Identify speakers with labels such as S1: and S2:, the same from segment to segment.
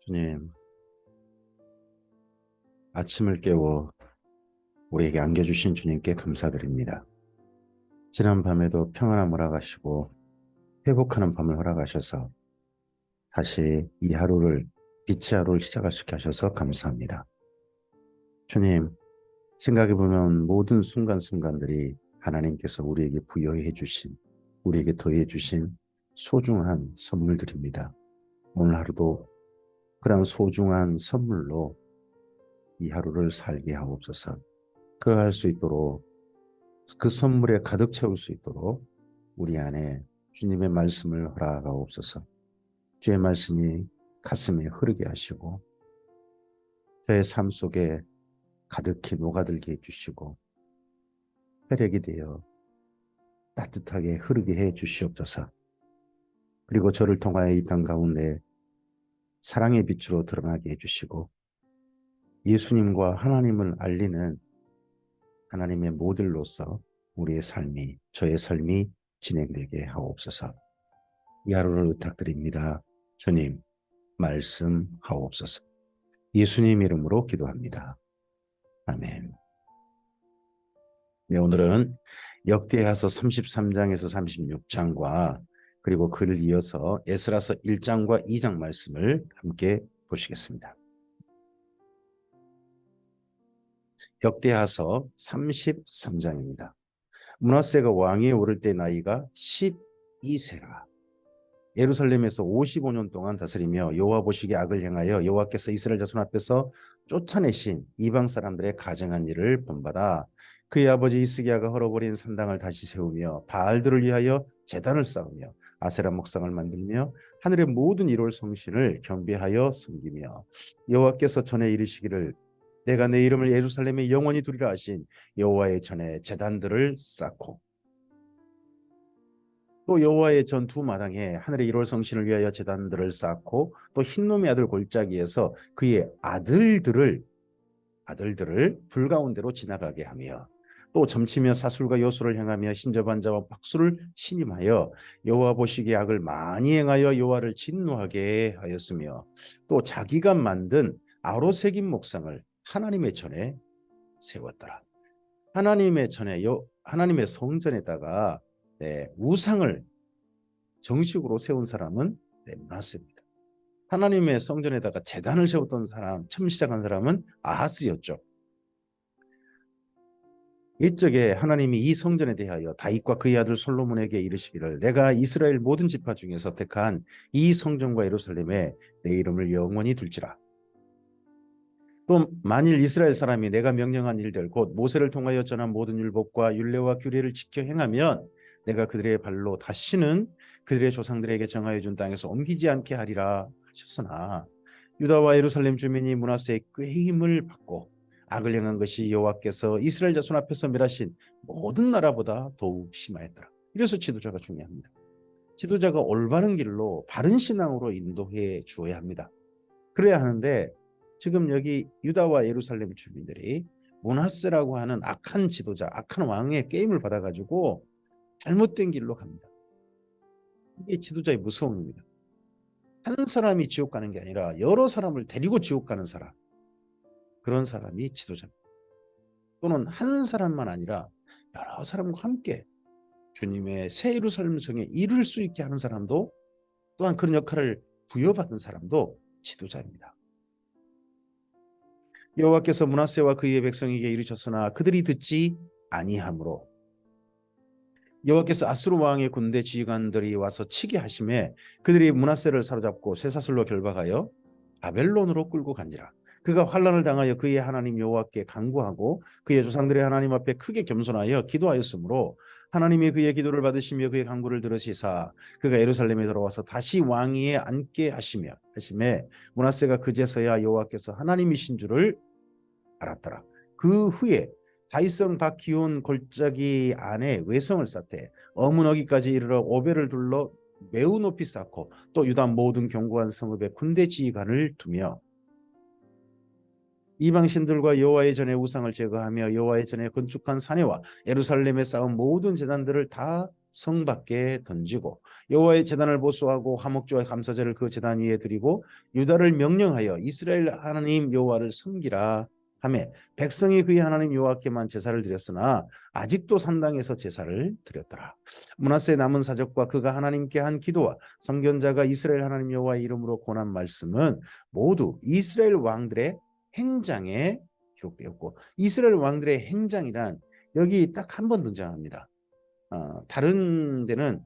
S1: 주님, 아침을 깨워 우리에게 안겨주신 주님께 감사드립니다. 지난 밤에도 평안함을 허락하시고 회복하는 밤을 허락하셔서 다시 이 하루를, 빛의 하루를 시작할 수 있게 하셔서 감사합니다. 주님, 생각해보면 모든 순간순간들이 하나님께서 우리에게 부여해 주신, 우리에게 더해 주신 소중한 선물들입니다. 오늘 하루도 그런 소중한 선물로 이 하루를 살게 하옵소서. 그할 수 있도록 그 선물에 가득 채울 수 있도록 우리 안에 주님의 말씀을 허락하옵소서. 주의 말씀이 가슴에 흐르게 하시고 저의 삶 속에 가득히 녹아들게 해주시고 혈액이 되어 따뜻하게 흐르게 해 주시옵소서. 그리고 저를 통하여 이 땅 가운데 사랑의 빛으로 드러나게 해주시고 예수님과 하나님을 알리는 하나님의 모델로서 우리의 삶이, 저의 삶이 진행되게 하옵소서. 이 하루를 부탁드립니다. 주님, 말씀하옵소서. 예수님 이름으로 기도합니다. 아멘. 네, 오늘은 역대하서 33장에서 36장과 그리고 그를 이어서 에스라서 1장과 2장 말씀을 함께 보시겠습니다. 역대하서 33장입니다. 므낫세가 왕위에 오를 때 나이가 12세라. 예루살렘에서 55년 동안 다스리며 여호와 보시기에 악을 행하여 여호와께서 이스라엘 자손 앞에서 쫓아내신 이방 사람들의 가증한 일을 본받아 그의 아버지 히스기야가 헐어버린 산당을 다시 세우며 바알들을 위하여 제단을 쌓으며 아세라 목상을 만들며 하늘의 모든 이롤 성신을 경배하여 섬기며 여호와께서 전에 이르시기를 내가 내 이름을 예루살렘에 영원히 두리라 하신 여호와의 전에 제단들을 쌓고 또 여호와의 전 두 마당에 하늘의 일월 성신을 위하여 제단들을 쌓고 또 흰놈의 아들 골짜기에서 그의 아들들을 불 가운데로 지나가게 하며 또 점치며 사술과 요술을 행하며 신접한 자와 박수를 신임하여 여호와 보시기에 악을 많이 행하여 여호와를 진노하게 하였으며 또 자기가 만든 아로새긴 목상을 하나님의 전에 세웠더라. 하나님의 전에 하나님의 성전에다가 우상을 정식으로 세운 사람은 므낫세입니다. 하나님의 성전에다가 제단을 세웠던 사람, 처음 시작한 사람은 아하스였죠. 이적에 하나님이 이 성전에 대하여 다윗과 그의 아들 솔로몬에게 이르시기를 내가 이스라엘 모든 지파 중에서 택한 이 성전과 예루살렘에 내 이름을 영원히 둘지라. 또 만일 이스라엘 사람이 내가 명령한 일들 곧 모세를 통하여 전한 모든 율법과 율례와 규례를 지켜 행하면 내가 그들의 발로 다시는 그들의 조상들에게 정하여 준 땅에서 옮기지 않게 하리라 하셨으나 유다와 예루살렘 주민이 므낫세의 꾀임을 받고 악을 행한 것이 여호와께서 이스라엘 자손 앞에서 멸하신 모든 나라보다 더욱 심하였더라. 이래서 지도자가 중요합니다. 지도자가 올바른 길로 바른 신앙으로 인도해 주어야 합니다. 그래야 하는데 지금 여기 유다와 예루살렘 주민들이 므낫세라고 하는 악한 지도자, 악한 왕의 게임을 받아가지고 잘못된 길로 갑니다. 이게 지도자의 무서움입니다. 한 사람이 지옥 가는 게 아니라 여러 사람을 데리고 지옥 가는 사람, 그런 사람이 지도자입니다. 또는 한 사람만 아니라 여러 사람과 함께 주님의 새 예루살렘 성에 이룰 수 있게 하는 사람도 또한 그런 역할을 부여받은 사람도 지도자입니다. 여호와께서 므낫세와 그의 백성에게 이르셨으나 그들이 듣지 아니하므로 여호와께서 아수르 왕의 군대 지휘관들이 와서 치게 하심에 그들이 므낫세를 사로잡고 쇠사슬로 결박하여 바벨론으로 끌고 간지라. 그가 환난을 당하여 그의 하나님 여호와께 간구하고 그의 조상들의 하나님 앞에 크게 겸손하여 기도하였으므로 하나님이 그의 기도를 받으시며 그의 간구를 들으시사 그가 예루살렘에 들어와서 다시 왕위에 앉게 하심에 므낫세가 그제서야 여호와께서 하나님이신 줄을 알았더라. 그 후에 다윗성 밭기온 골짜기 안에 외성을 쌓되 어문어기까지 이르러 오벨을 둘러 매우 높이 쌓고 또 유다 모든 견고한 성읍에 군대 지휘관을 두며 이방 신들과 여호와의 전에 우상을 제거하며 여호와의 전에 건축한 사내와 예루살렘에 쌓은 모든 제단들을 다 성 밖에 던지고 여호와의 제단을 보수하고 화목제와 감사제를 그 제단 위에 드리고 유다를 명령하여 이스라엘 하나님 여호와를 섬기라 하매 백성이 그의 하나님 여호와께만 제사를 드렸으나 아직도 산당에서 제사를 드렸더라. 므낫세 남은 사적과 그가 하나님께 한 기도와 선견자가 이스라엘 하나님 여호와의 이름으로 권한 말씀은 모두 이스라엘 왕들의 행장에 기록되었고, 이스라엘 왕들의 행장이란 여기 딱 한 번 등장합니다. 다른 데는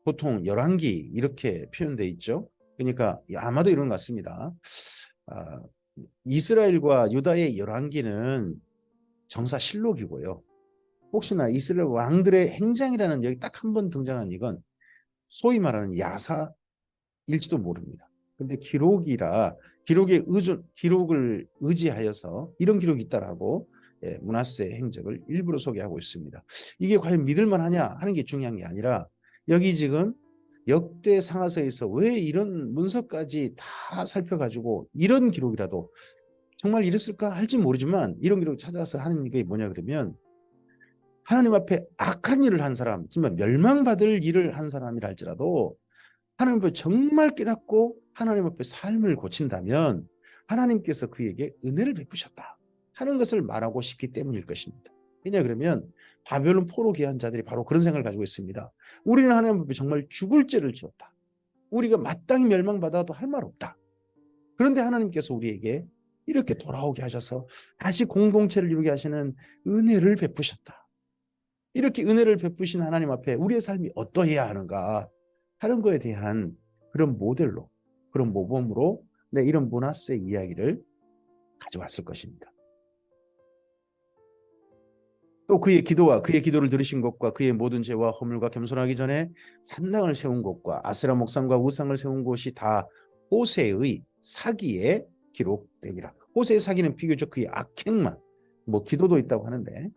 S1: 보통 열왕기 이렇게 표현되어 있죠. 그러니까 아마도 이런 것 같습니다. 이스라엘과 유다의 열왕기는 정사실록이고요. 혹시나 이스라엘 왕들의 행장이라는 여기 딱 한 번 등장한 이건 소위 말하는 야사일지도 모릅니다. 근데 기록을 의지하여서 이런 기록이 있다라고 므낫세의 행적을 일부러 소개하고 있습니다. 이게 과연 믿을만하냐 하는 게 중요한 게 아니라 여기 지금 역대 상하서에서 왜 이런 문서까지 다 살펴가지고 이런 기록이라도 정말 이랬을까 할지 모르지만 이런 기록을 찾아서 하는 게 뭐냐 그러면 하나님 앞에 악한 일을 한 사람, 정말 멸망받을 일을 한 사람이라 할지라도 하나님 앞에 정말 깨닫고 하나님 앞에 삶을 고친다면 하나님께서 그에게 은혜를 베푸셨다 하는 것을 말하고 싶기 때문일 것입니다. 왜냐 그러면 바벨론 포로 귀한 자들이 바로 그런 생각을 가지고 있습니다. 우리는 하나님 앞에 정말 죽을 죄를 지었다. 우리가 마땅히 멸망받아도 할 말 없다. 그런데 하나님께서 우리에게 이렇게 돌아오게 하셔서 다시 공동체를 이루게 하시는 은혜를 베푸셨다. 이렇게 은혜를 베푸신 하나님 앞에 우리의 삶이 어떠해야 하는가 하는 거에 대한 그런 모델로, 그런 모범으로 이런 므낫세 이야기를 가져왔을 것입니다. 또 그의 기도를 들으신 것과 그의 모든 죄와 허물과 겸손하기 전에 산당을 세운 곳과 아세라 목상과 우상을 세운 곳이 다 호세의 사기에 기록되니라. 호세의 사기는 비교적 그의 악행만, 기도도 있다고 하는데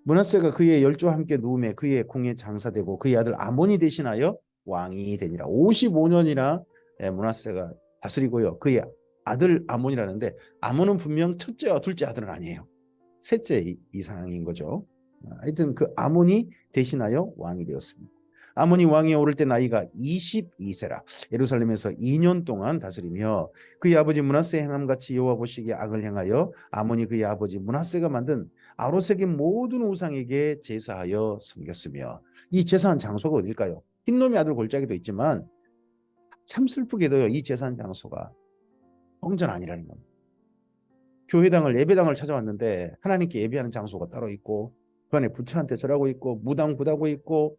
S1: 므낫세가 그의 열조와 함께 누움에 그의 궁에 장사되고 그의 아들 아몬이 대신하여 왕이 되니라. 55년이나 므낫세가 다스리고요. 그의 아들 아몬이라는데 아몬은 분명 첫째와 둘째 아들은 아니에요. 셋째 이상인 거죠. 하여튼 그 아몬이 대신하여 왕이 되었습니다. 아몬이 왕에 오를 때 나이가 22세라 예루살렘에서 2년 동안 다스리며 그의 아버지 므낫세의 행함같이 여호와 보시기에 악을 행하여 아몬이 그의 아버지 므낫세가 만든 아롯에게 모든 우상에게 제사하여 섬겼으며 이 제사한 장소가 어딜까요? 흰놈의 아들 골짜기도 있지만 참 슬프게도요 이 제사한 장소가 성전 아니라는 겁니다. 예배당을 찾아왔는데 하나님께 예배하는 장소가 따로 있고 그 안에 부처한테 절하고 있고 무당 굿하고 있고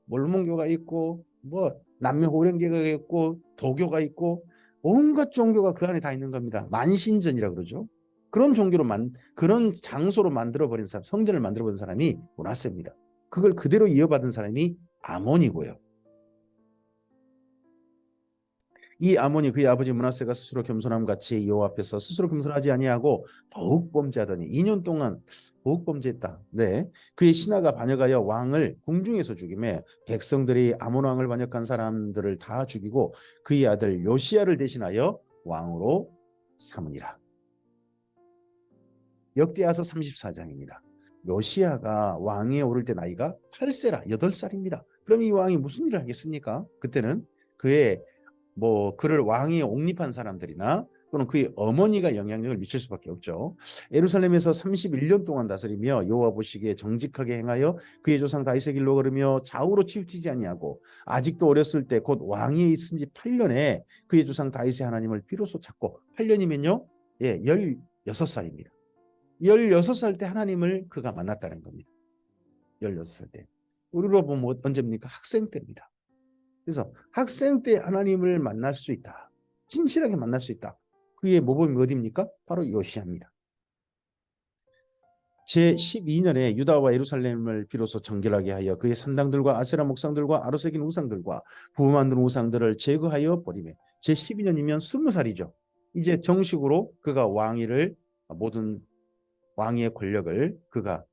S1: 몰몬교가 있고 남녀호랭계가 있고 도교가 있고 온갖 종교가 그 안에 다 있는 겁니다. 만신전이라고 그러죠. 그런 그런 장소로 만들어버린 사람, 성전을 만들어버린 사람이 므낫세입니다. 그걸 그대로 이어받은 사람이 아몬이고요. 이 아몬이 그의 아버지 므낫세가 스스로 겸손함 같이 여호와 앞에서 스스로 겸손하지 아니하고 더욱 범죄하더니 2년 동안 더욱 범죄했다. 그의 신하가 반역하여 왕을 궁중에서 죽이매 백성들이 아몬 왕을 반역한 사람들을 다 죽이고 그의 아들 요시야를 대신하여 왕으로 삼으니라. 역대하서 34장입니다. 요시야가 왕위에 오를 때 나이가 8세라 8살입니다. 그럼 이 왕이 무슨 일을 하겠습니까? 그때는 그를 왕위에 옹립한 사람들이나 또는 그의 어머니가 영향력을 미칠 수밖에 없죠. 예루살렘에서 31년 동안 다스리며 여호와 보시기에 정직하게 행하여 그의 조상 다윗의 길로 걸으며 좌우로 치우치지 아니하고 아직도 어렸을 때 곧 왕위에 있은 지 8년에 그의 조상 다윗의 하나님을 비로소 찾고 8년이면요 16살입니다. 16살 때 하나님을 그가 만났다는 겁니다. 16살 때. 우리로 보면 언제입니까? 학생 때입니다. 그래서 학생 때 하나님을 만날 수 있다. 진실하게 만날 수 있다. 그의 모범이 어디입니까? 바로 요시야입니다. 제12년에 유다와 예루살렘을 비로소 정결하게 하여 그의 산당들과 아세라 목상들과 아로새긴 우상들과 부어 만든 우상들을 제거하여 버리매 제12년이면 20살이죠. 이제 정식으로 그가 모든 왕의 권력을 그가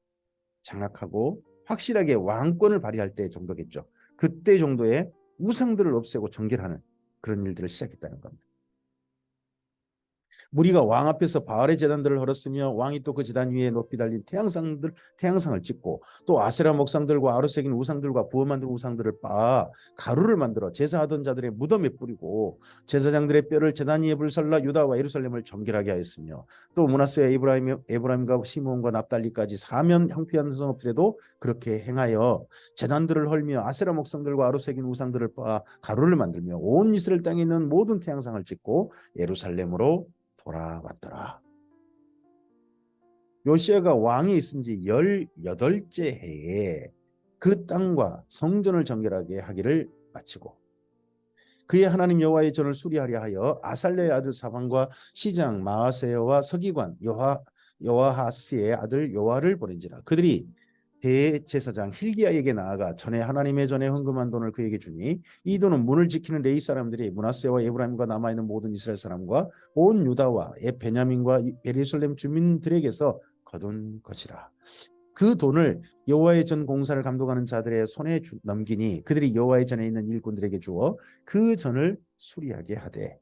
S1: 장악하고 확실하게 왕권을 발휘할 때 정도겠죠. 그때 정도에 우상들을 없애고 정결하는 그런 일들을 시작했다는 겁니다. 무리가 왕 앞에서 바알의 제단들을 헐었으며 왕이 또 그 제단 위에 높이 달린 태양상을 찍고 또 아세라 목상들과 아로 새긴 우상들과 부어 만든 우상들을 빻아 가루를 만들어 제사하던 자들의 무덤에 뿌리고 제사장들의 뼈를 제단 위에 불살라 유다와 예루살렘을 정결하게 하였으며 또 므낫세와 에브라임과 시므온과 납달리까지 사면 형피한 성읍들에도 그렇게 행하여 제단들을 헐며 아세라 목상들과 아로 새긴 우상들을 빻아 가루를 만들며 온 이스라엘 땅에 있는 모든 태양상을 찍고 예루살렘으로 돌아왔더라. 요시야가 왕이 있은 지 18째 해에 그 땅과 성전을 정결하게 하기를 마치고 그의 하나님 여호와의 전을 수리하려 하여 아살랴의 아들 사반과 시장 마아세야와 서기관 여호하스의 아들 요아를 보낸지라. 그들이 대제사장 힐기야에게 나아가 전에 하나님의 전에 헌금한 돈을 그에게 주니 이 돈은 문을 지키는 레위 사람들이 므낫세와 에브라임과 남아있는 모든 이스라엘 사람과 온 유다와 베냐민과 예루살렘 주민들에게서 거둔 것이라. 그 돈을 여호와의 전 공사를 감독하는 자들의 손에 넘기니 그들이 여호와의 전에 있는 일꾼들에게 주어 그 전을 수리하게 하되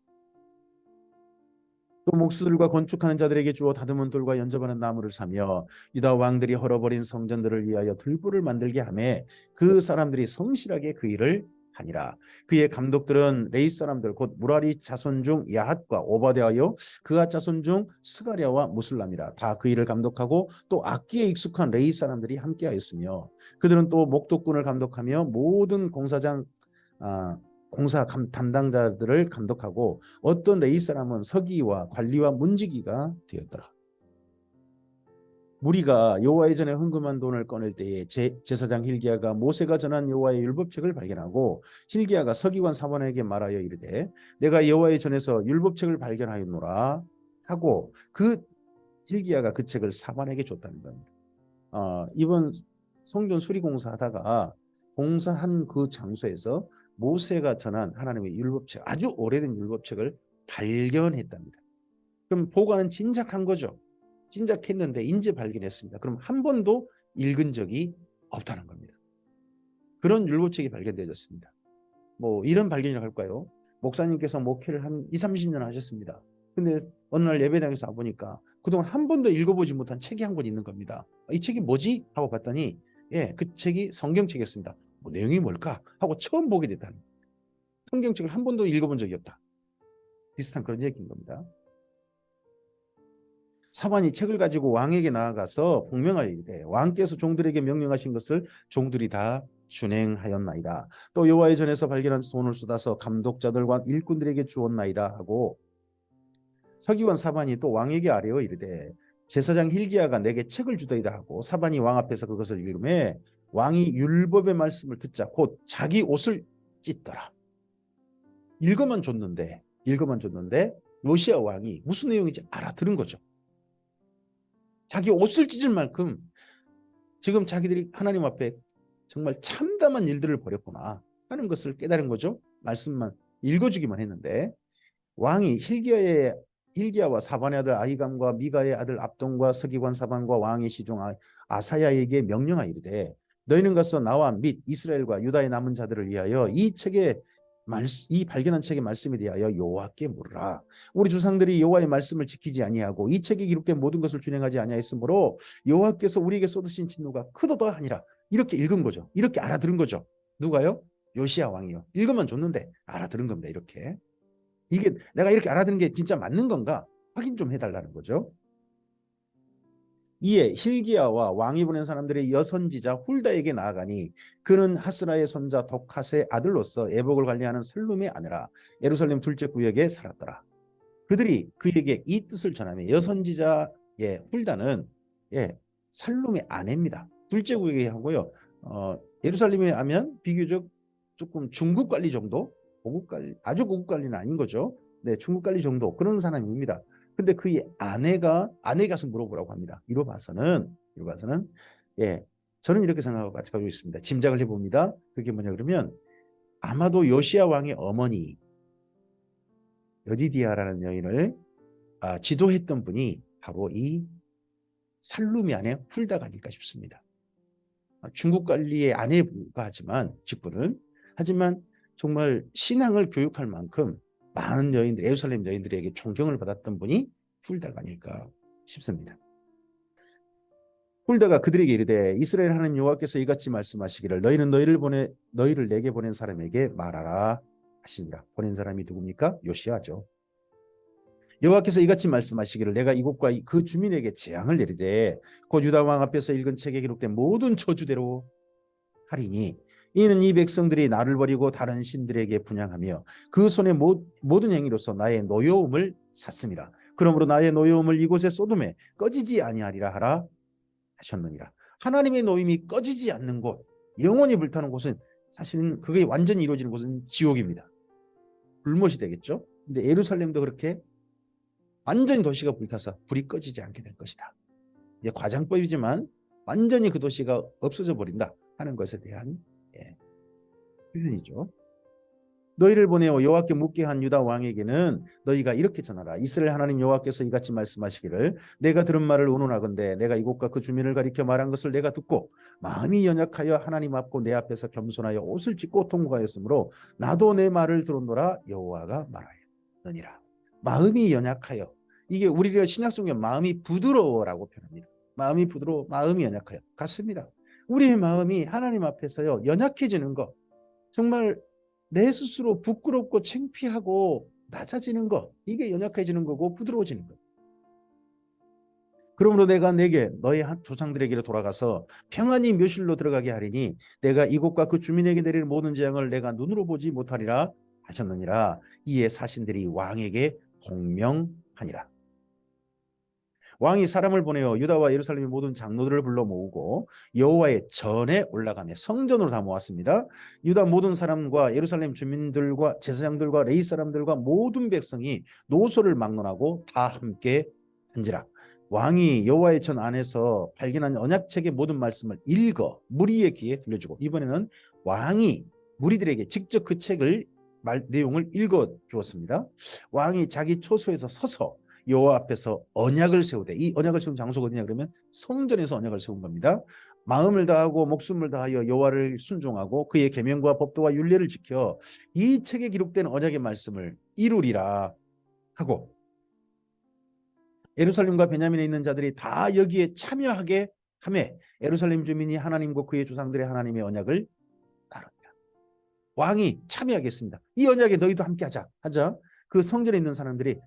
S1: 또 목수들과 건축하는 자들에게 주어 다듬은 돌과 연접하는 나무를 사며 유다 왕들이 헐어버린 성전들을 위하여 들불을 만들게 하매 그 사람들이 성실하게 그 일을 하니라. 그의 감독들은 레위 사람들 곧 무라리 자손 중 야핫과 오바댜여 그앗 자손 중 스가랴와 무술람이라. 다 그 일을 감독하고 또 악기에 익숙한 레위 사람들이 함께하였으며 그들은 또 목독군을 감독하며 모든 공사 담당자들을 감독하고 어떤 레위 사람은 서기와 관리와 문지기가 되었더라. 무리가 여호와의 전에 헌금한 돈을 꺼낼 때에 제사장 힐기야가 모세가 전한 여호와의 율법책을 발견하고 힐기야가 서기관 사반에게 말하여 이르되 내가 여호와의 전에서 율법책을 발견하였노라 하고 그 힐기야가 그 책을 사반에게 줬다는 겁니다. 이번 성전 수리공사 하다가 공사한 그 장소에서 모세가 전한 하나님의 율법책, 아주 오래된 율법책을 발견했답니다. 그럼 보관은 진작한 거죠. 진작했는데 인제 발견했습니다. 그럼 한 번도 읽은 적이 없다는 겁니다. 그런 율법책이 발견되어졌습니다. 뭐 이런 발견이라고 할까요? 목사님께서 목회를 한 20, 30년 하셨습니다. 근데 어느 날 예배당에서 와보니까 그동안 한 번도 읽어보지 못한 책이 한 권 있는 겁니다. 이 책이 뭐지? 하고 봤더니 그 책이 성경책이었습니다. 뭐 내용이 뭘까? 하고 처음 보게 됐다는 거예요. 성경책을 한 번도 읽어본 적이 없다. 비슷한 그런 얘기인 겁니다. 사반이 책을 가지고 왕에게 나아가서 복명하여 이르되 왕께서 종들에게 명령하신 것을 종들이 다 준행하였나이다. 또 여호와의 전에서 발견한 돈을 쏟아서 감독자들과 일꾼들에게 주었나이다 하고 서기관 사반이 또 왕에게 아뢰어 이르되 제사장 힐기야가 내게 책을 주더이다 하고 사반이 왕 앞에서 그것을 읽음에 왕이 율법의 말씀을 듣자 곧 자기 옷을 찢더라. 읽어만 줬는데 요시야 왕이 무슨 내용인지 알아들은 거죠. 자기 옷을 찢을 만큼 지금 자기들이 하나님 앞에 정말 참담한 일들을 벌였구나 하는 것을 깨달은 거죠. 말씀만 읽어주기만 했는데 왕이 힐기야와 사반의 아들 아히감과 미가의 아들 압돈과 서기관 사반과 왕의 시종 아사야에게 명령하여 이르되 너희는 가서 나와 및 이스라엘과 유다의 남은 자들을 위하여 이 발견한 책의 말씀에 대하여 여호와께 물으라. 우리 조상들이 여호와의 말씀을 지키지 아니하고 이 책에 기록된 모든 것을 준행하지 아니하였으므로 여호와께서 우리에게 쏟으신 진노가 크도다 하니라. 이렇게 읽은 거죠. 이렇게 알아들은 거죠. 누가요? 요시야 왕이요. 읽으면 줬는데 알아들은 겁니다. 이렇게. 이게 내가 이렇게 알아듣는 게 진짜 맞는 건가 확인 좀 해달라는 거죠. 이에 힐기야와 왕이 보낸 사람들의 여선지자 훌다에게 나아가니 그는 하스라의 손자 덕핫의 아들로서 애복을 관리하는 살룸의 아내라. 예루살렘 둘째 구역에 살았더라. 그들이 그에게 이 뜻을 전하며 여선지자의 훌다는 살룸의 아내입니다. 둘째 구역에 하고요. 예루살렘에 하면 비교적 조금 중국 관리 정도, 고급 관리, 아주 고급 관리는 아닌 거죠. 네, 중국 관리 정도 그런 사람입니다. 근데 그의 아내가 가서 물어보라고 합니다. 이로 봐서는 저는 이렇게 생각하고 가지고 있습니다. 짐작을 해봅니다. 그게 뭐냐 그러면 아마도 요시야 왕의 어머니 여디디아라는 여인을 지도했던 분이 바로 이 살룸이 아내 훌다가 아닐까 싶습니다. 중국 관리의 아내가 하지만 직분은 하지만 정말 신앙을 교육할 만큼 많은 여인들, 예루살렘 여인들에게 존경을 받았던 분이 훌다가 아닐까 싶습니다. 훌다가 그들에게 이르되 이스라엘 하나님 여호와께서 이같이 말씀하시기를 너희는 너희를 내게 보낸 사람에게 말하라 하시니라. 보낸 사람이 누굽니까? 요시야죠. 여호와께서 이같이 말씀하시기를 내가 이곳과 그 주민에게 재앙을 내리되 곧 유다 왕 앞에서 읽은 책에 기록된 모든 저주대로 하리니 이는 이 백성들이 나를 버리고 다른 신들에게 분향하며 그 손의 모든 행위로서 나의 노여움을 샀음이라. 그러므로 나의 노여움을 이곳에 쏟음에 꺼지지 아니하리라 하라 하셨느니라. 하나님의 노임이 꺼지지 않는 곳, 영원히 불타는 곳은 사실은 그게 완전히 이루어지는 곳은 지옥입니다. 불못이 되겠죠. 근데 예루살렘도 그렇게 완전히 도시가 불타서 불이 꺼지지 않게 될 것이다. 이제 과장법이지만 완전히 그 도시가 없어져 버린다 하는 것에 대한 표현이죠. 너희를 보내어 여호와께 묻게 한 유다 왕에게는 너희가 이렇게 전하라. 이스라엘 하나님 여호와께서 이같이 말씀하시기를 내가 들은 말을 의논하건대 내가 이곳과 그 주민을 가리켜 말한 것을 내가 듣고 마음이 연약하여 하나님 앞고 내 앞에서 겸손하여 옷을 찢고 통곡하였으므로 나도 내 말을 들었노라 여호와가 말하였느니라. 마음이 연약하여, 이게 우리가 신약성경 마음이 부드러워라고 표현합니다. 마음이 부드러워, 마음이 연약하여 같습니다. 우리의 마음이 하나님 앞에서요 연약해지는 것, 정말 내 스스로 부끄럽고 창피하고 낮아지는 것, 이게 연약해지는 거고 부드러워지는 것. 그러므로 내가 내게 너희 조상들에게로 돌아가서 평안히 묘실로 들어가게 하리니 내가 이곳과 그 주민에게 내릴 모든 재앙을 내가 눈으로 보지 못하리라 하셨느니라. 이에 사신들이 왕에게 공명하니라. 왕이 사람을 보내어 유다와 예루살렘의 모든 장로들을 불러 모으고 여호와의 전에 올라가며 성전으로 다 모았습니다. 유다 모든 사람과 예루살렘 주민들과 제사장들과 레위 사람들과 모든 백성이 노소를 막론하고 다 함께 한지라. 왕이 여호와의 전 안에서 발견한 언약책의 모든 말씀을 읽어 무리의 귀에 들려주고, 이번에는 왕이 무리들에게 직접 그 책을 내용을 읽어 주었습니다. 왕이 자기 초소에서 서서 여호와 앞에서 언약을 세우되, 이 언약을 세운 장소가 어디냐 그러면 성전에서 언약을 세운 겁니다. 마음을 다하고 목숨을 다하여 여호와를 순종하고 그의 계명과 법도와 율례를 지켜 이 책에 기록된 언약의 말씀을 이루리라 하고, 예루살렘과 베냐민에 있는 자들이 다 여기에 참여하게 하매 예루살렘 주민이 하나님과 그의 조상들의 하나님의 언약을 따릅니다. 왕이 참여하겠습니다. 이 언약에 너희도 함께 하자. 그 성전에 있는 사람들이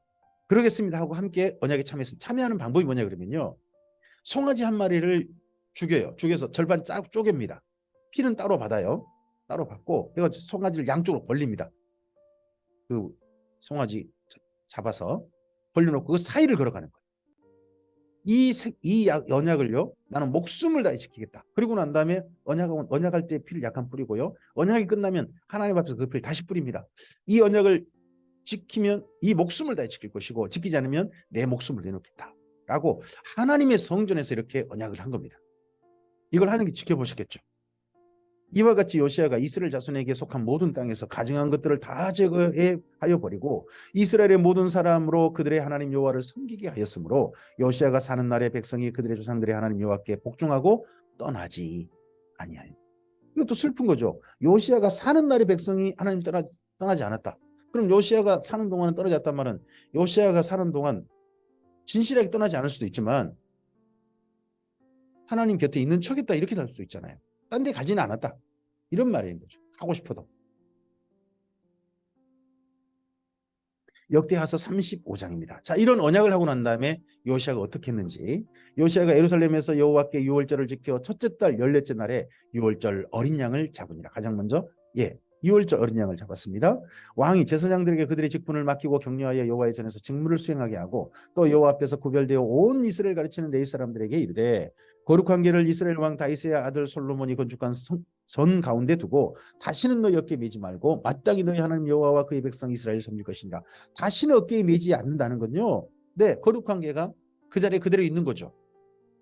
S1: 그러겠습니다 하고 함께 언약에 참여했습니다. 참여하는 방법이 뭐냐 그러면요, 송아지 한 마리를 죽여요. 죽여서 절반 쪼갭니다. 피는 따로 받아요. 따로 받고 이거 송아지를 양쪽으로 벌립니다. 그 송아지 잡아서 벌려놓고 그 사이를 걸어가는 거예요. 이 언약을요 나는 목숨을 다해 지키겠다. 그리고 난 다음에 언약할 때 피를 약간 뿌리고요, 언약이 끝나면 하나님 앞에서 그 피를 다시 뿌립니다. 이 언약을 지키면 이 목숨을 다해 지킬 것이고 지키지 않으면 내 목숨을 내놓겠다 라고 하나님의 성전에서 이렇게 언약을 한 겁니다. 이걸 하는 게 지켜보셨겠죠. 이와 같이 요시야가 이스라엘 자손에게 속한 모든 땅에서 가증한 것들을 다 제거하여 버리고 이스라엘의 모든 사람으로 그들의 하나님 여호와를 섬기게 하였으므로 요시야가 사는 날에 백성이 그들의 조상들의 하나님 여호와께 복종하고 떠나지 아니하여. 이것도 슬픈 거죠. 요시야가 사는 날에 백성이 하나님 떠나지 않았다. 그럼 요시야가 사는 동안은 떨어졌단 말은 요시야가 사는 동안 진실하게 떠나지 않을 수도 있지만 하나님 곁에 있는 척했다 이렇게 될 수도 있잖아요. 딴 데 가지는 않았다 이런 말인 거죠. 가고 싶어도. 역대하서 35장입니다. 자, 이런 언약을 하고 난 다음에 요시야가 어떻게 했는지. 요시야가 예루살렘에서 여호와께 유월절을 지켜 첫째 달 14째 날에 유월절 어린 양을 잡으니라. 가장 먼저 유월절 어린 양을 잡았습니다. 왕이 제사장들에게 그들의 직분을 맡기고 격려하여 여호와의 전에서 직무를 수행하게 하고 또 여호와 앞에서 구별되어 온 이스라엘 가르치는 레위 사람들에게 이르되 거룩한 궤를 이스라엘 왕 다윗의 아들 솔로몬이 건축한 선 가운데 두고 다시는 너희 어깨에 매지 말고 마땅히 너희 하나님 여호와와 그의 백성 이스라엘을 섬길 것인가. 다시는 어깨에 매지 않는다는 건요, 거룩한 궤가 그 자리에 그대로 있는 거죠.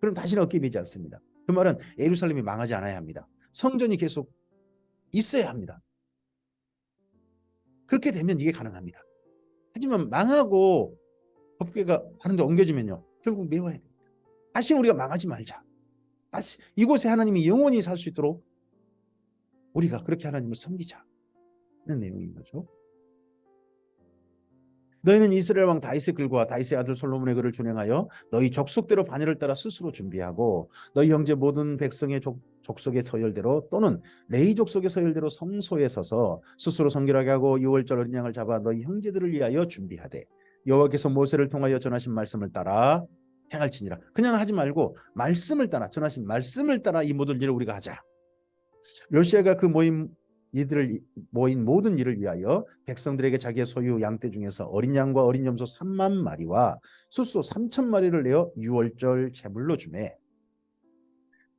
S1: 그럼 다시는 어깨에 매지 않습니다. 그 말은 예루살렘이 망하지 않아야 합니다. 성전이 계속 있어야 합니다. 그렇게 되면 이게 가능합니다. 하지만 망하고 법궤가 다른 데 옮겨지면요 결국 메워야 됩니다. 다시 우리가 망하지 말자. 다시 이곳에 하나님이 영원히 살 수 있도록 우리가 그렇게 하나님을 섬기자는 내용인 거죠. 너희는 이스라엘 왕 다윗의 글과 다윗의 아들 솔로몬의 글을 준행하여 너희 족속대로 반열을 따라 스스로 준비하고 너희 형제 모든 백성의 족속의 서열대로 또는 레위 족속의 서열대로 성소에 서서 스스로 성결하게 하고 유월절 어린 양을 잡아 너희 형제들을 위하여 준비하되 여호와께서 모세를 통하여 전하신 말씀을 따라 행할지니라. 그냥 하지 말고 말씀을 따라, 전하신 말씀을 따라 이 모든 일을 우리가 하자. 요시아가 그 모인 모든 일을 위하여 백성들에게 자기의 소유 양떼 중에서 어린 양과 어린 염소 3만 마리와 숫소 3천 마리를 내어 유월절 제물로 주매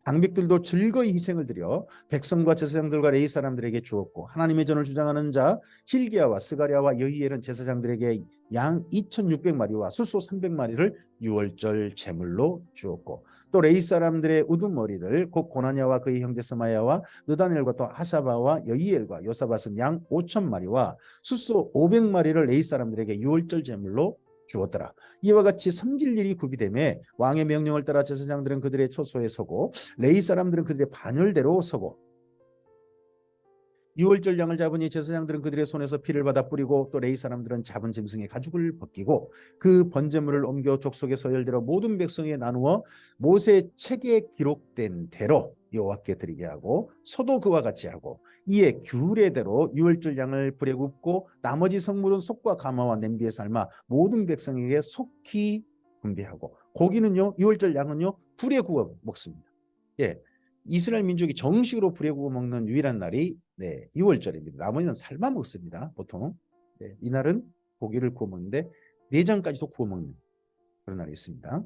S1: 방백들도 즐거이 희생을 드려 백성과 제사장들과 레위 사람들에게 주었고 하나님의 전을 주장하는 자 hil기야와 스가랴와 여히엘은 제사장들에게 양 2,600마리와 숫소 300마리를 유월절 제물로 주었고 또 레위 사람들의 우두머리들 곧 고나냐와 그의 형제 스마야와 느다넬과 또 하사바와 여히엘과 요사밧은 양 5,000마리와 숫소 500마리를 레위 사람들에게 유월절 제물로 주었더라. 이와 같이 섬길 일이 구비되매 왕의 명령을 따라 제사장들은 그들의 초소에 서고 레위 사람들은 그들의 반열대로 서고 유월절 양을 잡으니 제사장들은 그들의 손에서 피를 받아 뿌리고 또 레위 사람들은 잡은 짐승의 가죽을 벗기고 그 번제물을 옮겨 족속의 서열대로 모든 백성에 나누어 모세 책에 기록된 대로 여호와께 드리게 하고 소도 그와 같이 하고 이에 규례대로 유월절 양을 불에 굽고 나머지 성물은 속과 가마와 냄비에 삶아 모든 백성에게 속히 분배하고 고기는요 유월절 양은요 불에 구워 먹습니다. 예, 이스라엘 민족이 정식으로 불에 구워 먹는 유일한 날이 유월절입니다. 나머지는 삶아 먹습니다. 보통 이날은 고기를 구워 먹는데 내장까지도 구워 먹는 그런 날이 있습니다.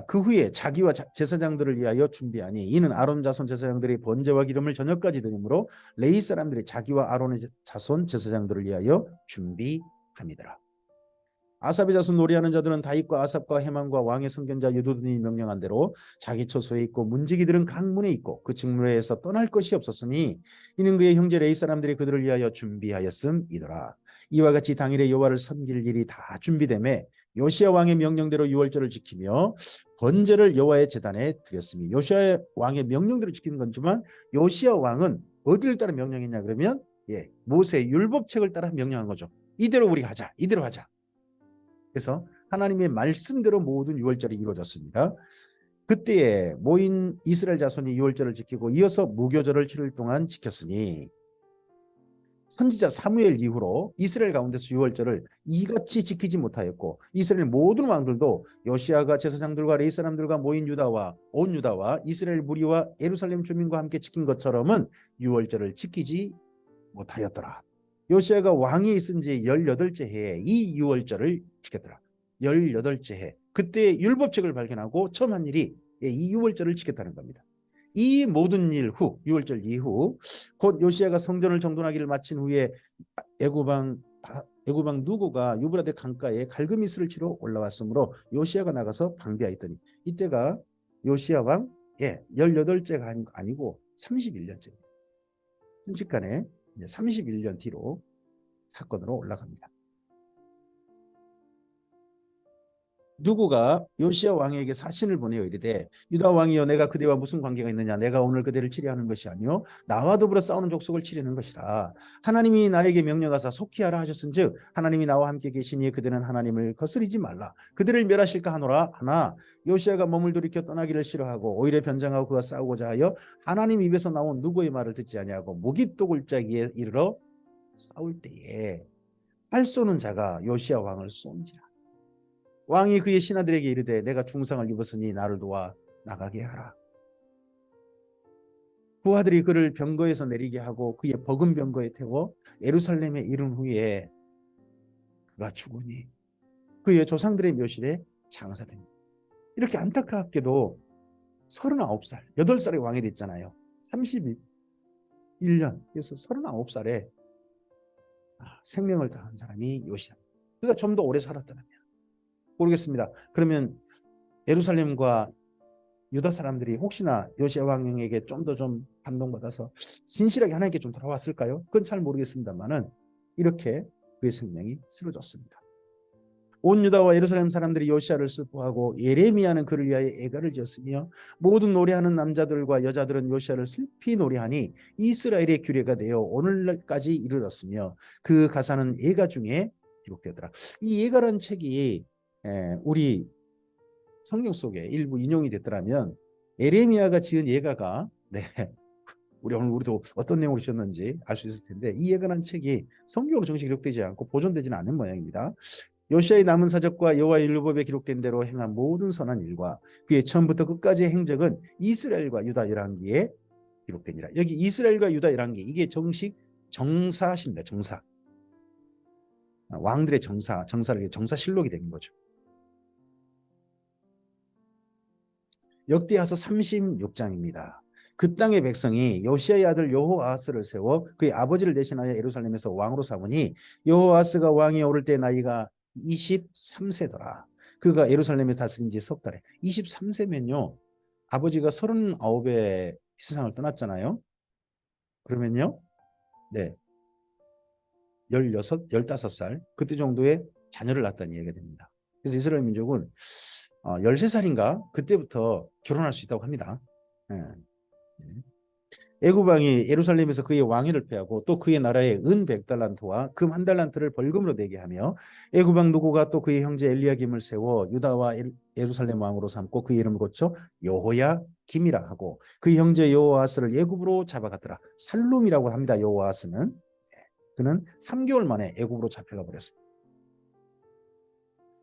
S1: 그 후에 자기와 제사장들을 위하여 준비하니 이는 아론 자손 제사장들이 번제와 기름을 저녁까지 드리므로 레위 사람들이 자기와 아론의 자손 제사장들을 위하여 준비함이더라. 아삽의 자손 노래하는 자들은 다윗과 아삽과 헤만과 왕의 선견자 여두둔이 명령한 대로 자기 처소에 있고 문지기들은 강문에 있고 그 직무에서 떠날 것이 없었으니 이는 그의 형제 레위 사람들이 그들을 위하여 준비하였음이더라. 이와 같이 당일에 여호와를 섬길 일이 다 준비되매 요시야 왕의 명령대로 유월절을 지키며 번제를 여호와의 제단에 드렸으니 요시야 왕의 명령대로 지키는 건지만 요시야 왕은 어디를 따라 명령했냐 그러면 모세 율법책을 따라 명령한 거죠. 이대로 우리가 하자. 이대로 하자. 그래서 하나님의 말씀대로 모든 유월절이 이루어졌습니다. 그때에 모인 이스라엘 자손이 유월절을 지키고 이어서 무교절을 7일 동안 지켰으니 선지자 사무엘 이후로 이스라엘 가운데서 유월절을 이같이 지키지 못하였고 이스라엘 모든 왕들도 요시아가 제사장들과 레위 사람들과 모인 온 유다와 이스라엘 무리와 예루살렘 주민과 함께 지킨 것처럼은 유월절을 지키지 못하였더라. 요시아가 왕이 있은 지 18째 해에 이 유월절을 지켰더라. 18째 해. 그때 율법책을 발견하고 처음 한 일이 이 유월절을 지켰다는 겁니다. 이 모든 일 후, 유월절 이후 곧 요시아가 성전을 정돈하기를 마친 후에 애굽왕 누고가 유브라데 강가에 갈그미스를 치러 올라왔으므로 요시아가 나가서 방비하였더니 이때가 요시아 왕 18째가 아니고 31년째. 순식간에 31년 뒤로 사건으로 올라갑니다. 누구가 요시야 왕에게 사신을 보내어 이르되 유다 왕이여 내가 그대와 무슨 관계가 있느냐 내가 오늘 그대를 치려하는 것이 아니요 나와 더불어 싸우는 족속을 치려는 것이라. 하나님이 나에게 명령하사 속히 하라 하셨은즉 하나님이 나와 함께 계시니 그대는 하나님을 거스리지 말라. 그들을 멸하실까 하노라. 하나 요시야가 몸을 돌이켜 떠나기를 싫어하고 오히려 변장하고 그와 싸우고자 하여 하나님 입에서 나온 누구의 말을 듣지 아니하고 무기또 골짜기에 이르러 싸울 때에 활 쏘는 자가 요시야 왕을 쏜지라. 왕이 그의 신하들에게 이르되 내가 중상을 입었으니 나를 도와 나가게 하라. 부하들이 그를 병거에서 내리게 하고 그의 버금 병거에 태워 예루살렘에 이른 후에 그가 죽으니 그의 조상들의 묘실에 장사됩니다. 이렇게 안타깝게도 39살, 8살에 왕이 됐잖아요. 31년, 그래서 39살에 생명을 다한 사람이 요시야. 그러니까 좀 더 오래 살았다는 거예요. 모르겠습니다. 그러면 예루살렘과 유다 사람들이 혹시나 요시야 왕에게 좀 더 감동받아서 진실하게 하나님께 좀 돌아왔을까요? 그건 잘 모르겠습니다만은 이렇게 그의 생명이 쓰러졌습니다. 온 유다와 예루살렘 사람들이 요시야를 슬퍼하고 예레미야는 그를 위하여 애가를 지었으며 모든 노래하는 남자들과 여자들은 요시야를 슬피 노래하니 이스라엘의 규례가 되어 오늘날까지 이르렀으며 그 가사는 애가 중에 기록되었더라. 이 예가라는 책이 우리 성경 속에 일부 인용이 됐더라면 에레미야가 지은 예가가 우리 오늘 우리도 어떤 내용으로 주셨는지 알 수 있을 텐데 이 예가라는 책이 성경으로 정식 기록되지 않고 보존되지는 않은 모양입니다. 요시아의 남은 사적과 여호와의 율법에 기록된 대로 행한 모든 선한 일과 그의 처음부터 끝까지의 행적은 이스라엘과 유다 열왕기에 기록되니라. 여기 이스라엘과 유다 열왕기 이게 정식 정사십니다. 정사. 왕들의 정사를 정사실록이 되는 거죠. 역대하서 36장입니다. 그 땅의 백성이 요시아의 아들 여호아하스를 세워 그의 아버지를 대신하여 예루살렘에서 왕으로 삼으니 여호아하스가 왕위에 오를 때 나이가 23세더라. 그가 예루살렘에 다스린 지 석 달에 23세면요. 아버지가 39에 세상을 떠났잖아요. 그러면요. 네. 16, 15살 그때 정도의 자녀를 낳았다는 얘기가 됩니다. 그래서 이스라엘 민족은 13살인가 그때부터 결혼할 수 있다고 합니다. 네. 애굽 왕이 예루살렘에서 그의 왕위를 폐하고 또 그의 나라에 은 100달란트와 금 1달란트를 벌금으로 내게 하며 애굽 왕 누고가 또 그의 형제 엘리야김을 세워 유다와 예루살렘 왕으로 삼고 그의 이름을 고쳐 여호야김이라 하고 그의 형제 여호아스를 애굽으로 잡아갔더라. 살룸이라고 합니다. 여호아스는 그는 3개월 만에 애굽으로 잡혀가 버렸습니다.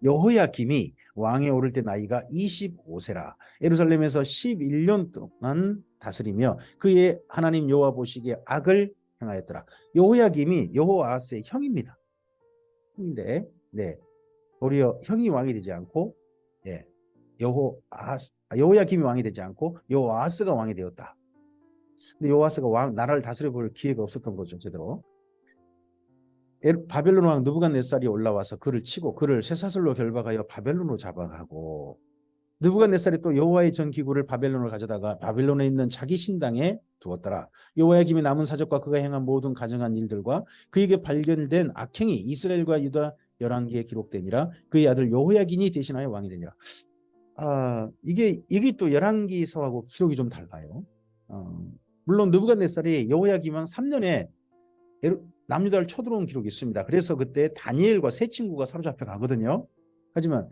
S1: 여호야김이 왕에 오를 때 나이가 25세라. 예루살렘에서 11년 동안 다스리며 그의 하나님 여호와 보시기에 악을 행하였더라. 여호야김이 여호아하스의 형입니다. 형인데, 도리어 형이 왕이 되지 않고, 여호야김이 왕이 되지 않고 여호아하스가 왕이 되었다. 근데 여호아하스가 나라를 다스려 볼 기회가 없었던 거죠, 제대로. 바벨론 왕 느부갓네살이 올라와서 그를 치고 그를 쇠사슬로 결박하여 바벨론으로 잡아가고 느부갓네살이 또 여호와의 전기구를 바벨론을 가져다가 바벨론에 있는 자기 신당에 두었더라. 여호야김이 남은 사적과 그가 행한 모든 가증한 일들과 그에게 발견된 악행이 이스라엘과 유다 열왕기에 기록되니라. 그의 아들 여호야긴이 대신하여 왕이 되니라. 이게 또 열왕기서하고 기록이 좀 달라요. 물론 느부갓네살이 여호야김 왕 3년에 남유다를 쳐들어온 기록이 있습니다. 그래서 그때 다니엘과 세 친구가 사로잡혀 가거든요. 하지만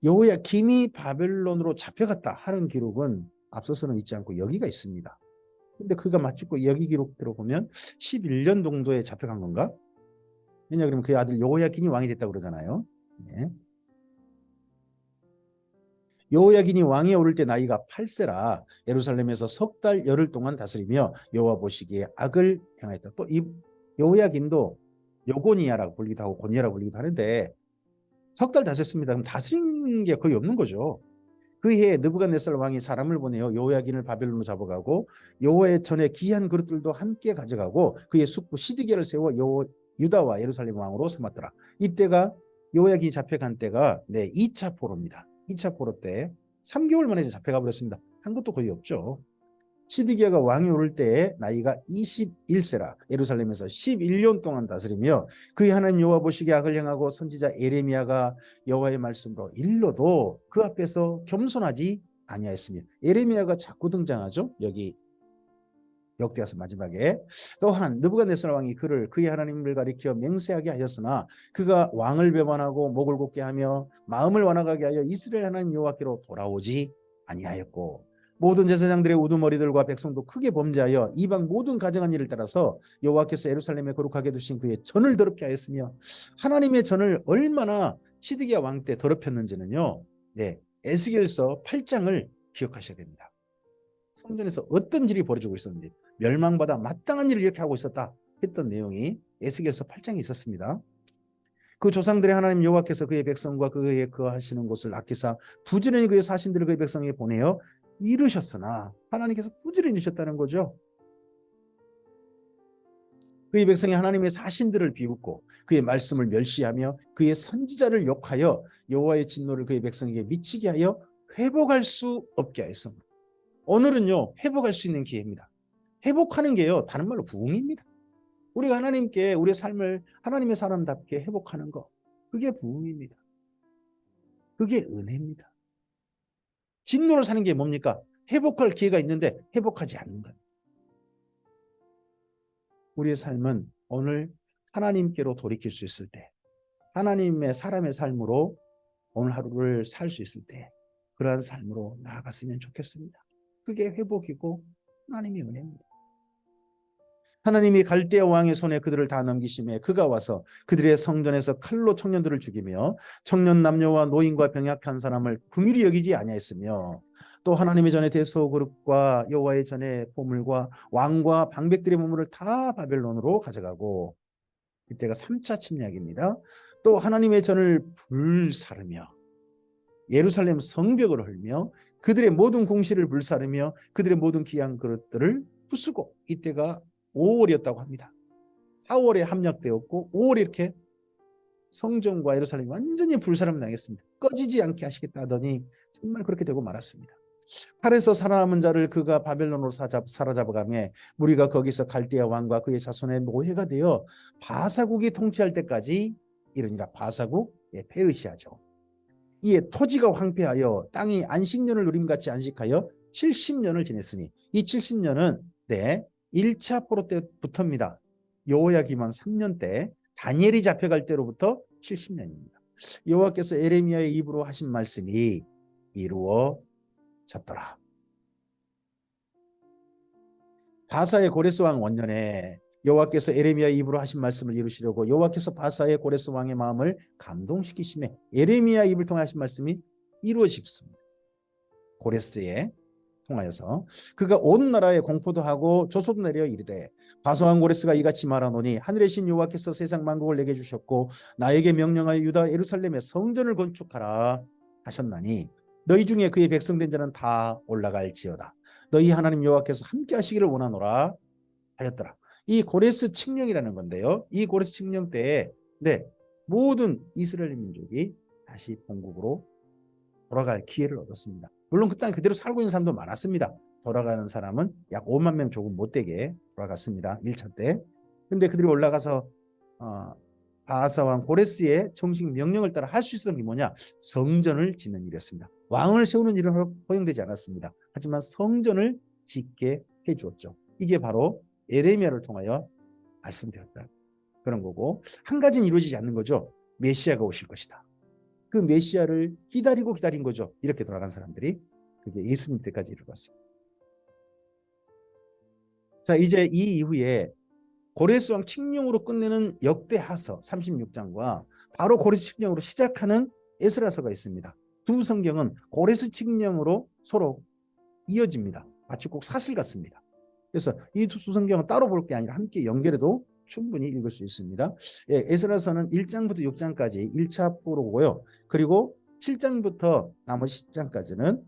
S1: 여호야김이 바벨론으로 잡혀갔다 하는 기록은 앞서서는 있지 않고 여기가 있습니다. 근데 그가 마치고 여기 기록대로 보면 11년 정도에 잡혀간 건가? 왜냐 그러면 그의 아들 여호야김이 왕이 됐다고 그러잖아요. 네. 여호야긴이 왕에 오를 때 나이가 8세라 예루살렘에서 석 달 열흘 동안 다스리며 여호와 보시기에 악을 행하였다. 또 이 여호야긴도 여고니야라고 불리기도 하고 고니야라고 불리기도 하는데 석 달 다스렸습니다. 그럼 다스린 게 거의 없는 거죠. 그 해에 느부갓네살 왕이 사람을 보내어 여호야긴을 바벨론으로 잡아가고 여호와의 전에 귀한 그릇들도 함께 가져가고 그의 숙부 시드기야를 세워 유다와 예루살렘 왕으로 삼았더라. 이때가 여호야긴이 잡혀간 때가 2차 포로입니다. 2차 포로 때 3개월 만에 잡혀가 버렸습니다. 한 것도 거의 없죠. 시드기야가 왕이 오를 때에 나이가 21세라 예루살렘에서 11년 동안 다스리며 그의 하나님 여호와 보시기에 악을 행하고 선지자 에레미야가 여호와의 말씀으로 일러도 그 앞에서 겸손하지 아니하였으며 에레미야가 자꾸 등장하죠. 여기 역대하서 마지막에 또한 느부갓네살 왕이 그의 하나님을 가리켜 맹세하게 하였으나 그가 왕을 배반하고 목을 곧게 하며 마음을 완악하게 하여 이스라엘 하나님 여호와께로 돌아오지 아니하였고 모든 제사장들의 우두머리들과 백성도 크게 범죄하여 이방 모든 가증한 일을 따라서 여호와께서 예루살렘에 거룩하게 두신 그의 전을 더럽게 하였으며 하나님의 전을 얼마나 시드기야 왕 때 더럽혔는지는요. 에스겔서 8장을 기억하셔야 됩니다. 성전에서 어떤 일이 벌어지고 있었는지 멸망받아 마땅한 일을 이렇게 하고 있었다 했던 내용이 에스겔서 8장에 있었습니다. 그 조상들의 하나님 여호와께서 그의 백성과 그의 거하시는 곳을 아끼사 부지런히 그의 사신들을 그의 백성에게 보내어 이루셨으나 하나님께서 부지런히 주셨다는 거죠. 그의 백성이 하나님의 사신들을 비웃고 그의 말씀을 멸시하며 그의 선지자를 욕하여 여호와의 진노를 그의 백성에게 미치게 하여 회복할 수 없게 하였습니다. 오늘은요 회복할 수 있는 기회입니다. 회복하는 게요 다른 말로 부흥입니다. 우리가 하나님께 우리의 삶을 하나님의 사람답게 회복하는 거 그게 부흥입니다. 그게 은혜입니다. 진노를 사는 게 뭡니까? 회복할 기회가 있는데 회복하지 않는 것. 우리의 삶은 오늘 하나님께로 돌이킬 수 있을 때, 하나님의 사람의 삶으로 오늘 하루를 살 수 있을 때 그러한 삶으로 나아갔으면 좋겠습니다. 그게 회복이고 하나님의 은혜입니다. 하나님이 갈대아 왕의 손에 그들을 다 넘기심에 그가 와서 그들의 성전에서 칼로 청년들을 죽이며 청년 남녀와 노인과 병약한 사람을 긍휼히 여기지 아니하였으며 또 하나님의 전에 대소 그릇과 여호와의 전에 보물과 왕과 방백들의 보물을 다 바벨론으로 가져가고, 이때가 3차 침략입니다. 또 하나님의 전을 불사르며 예루살렘 성벽을 헐며 그들의 모든 궁시를 불사르며 그들의 모든 귀한 그릇들을 부수고, 이때가 5월이었다고 합니다. 4월에 함락되었고 5월에 이렇게 성전과 예루살렘이 완전히 불사름 당했습니다. 꺼지지 않게 하시겠다 하더니 정말 그렇게 되고 말았습니다. 칼에서 살아남은 자를 그가 바벨론으로 사로잡아가며 무리가 거기서 갈대아 왕과 그의 자손의 노예가 되어 바사국이 통치할 때까지 이르니라. 바사국, 페르시아죠. 이에 토지가 황폐하여 땅이 안식년을 누림같이 안식하여 70년을 지냈으니, 이 70년은 1차 포로 때부터입니다. 여호야김 왕 3년 때 다니엘이 잡혀갈 때로부터 70년입니다. 여호와께서 에레미야의 입으로 하신 말씀이 이루어졌더라. 바사의 고레스 왕 원년에 여호와께서 에레미야의 입으로 하신 말씀을 이루시려고 여호와께서 바사의 고레스 왕의 마음을 감동시키심에 에레미야 입을 통해 하신 말씀이 이루어집니다. 고레스에 통하여서 그가 온 나라에 공포도 하고 조소도 내려 이르되, 바사왕 고레스가 이같이 말하노니 하늘의 신 여호와께서 세상 만국을 내게 주셨고 나에게 명령하여 유다 예루살렘에 성전을 건축하라 하셨나니 너희 중에 그의 백성된 자는 다 올라갈지어다. 너희 하나님 여호와께서 함께 하시기를 원하노라 하였더라. 이 고레스 칙령이라는 건데요, 이 고레스 칙령 때에 모든 이스라엘 민족이 다시 본국으로 돌아갈 기회를 얻었습니다. 물론 그 땅에 그대로 살고 있는 사람도 많았습니다. 돌아가는 사람은 약 5만 명 조금 못되게 돌아갔습니다. 1차 때. 근데 그들이 올라가서 바하사왕 고레스의 정식 명령을 따라 할 수 있었던 게 뭐냐? 성전을 짓는 일이었습니다. 왕을 세우는 일은 허용되지 않았습니다. 하지만 성전을 짓게 해주었죠. 이게 바로 에레미야를 통하여 말씀드렸다 그런 거고, 한 가지는 이루어지지 않는 거죠. 메시아가 오실 것이다. 그 메시아를 기다리고 기다린 거죠. 이렇게 돌아간 사람들이. 그게 예수님 때까지 이르렀습니다. 자, 이제 이 이후에 고레스 왕 칙령으로 끝내는 역대하서 36장과 바로 고레스 칙령으로 시작하는 에스라서가 있습니다. 두 성경은 고레스 칙령으로 서로 이어집니다. 마치 꼭 사슬 같습니다. 그래서 이 두 성경은 따로 볼 게 아니라 함께 연결해도 충분히 읽을 수 있습니다. 에스라서는 1장부터 6장까지 1차 포로고요. 그리고 7장부터 나머지 10장까지는